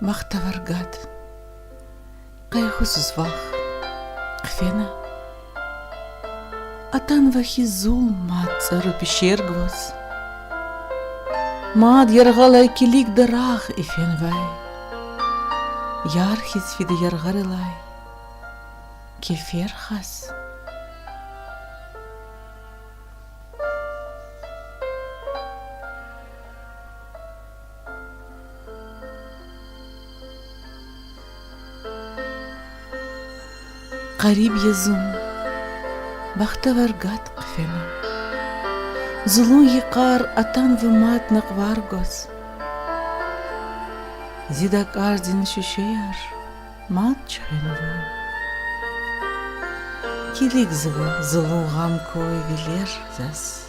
Machtavargat. Qayhusuz vach. Qfena. Atan vachizul mat zaru pişergvos. Mad yargalay kilik darach ifen vai. Yarchis vide yargarilay. Keferchas. Qarib yazum. Bachtavargat qfena. Zulun yiqar atan vmat naqvargos. Zidak arzin shishayar. Mat chhenva. Kilik zulun ghamko viler zas.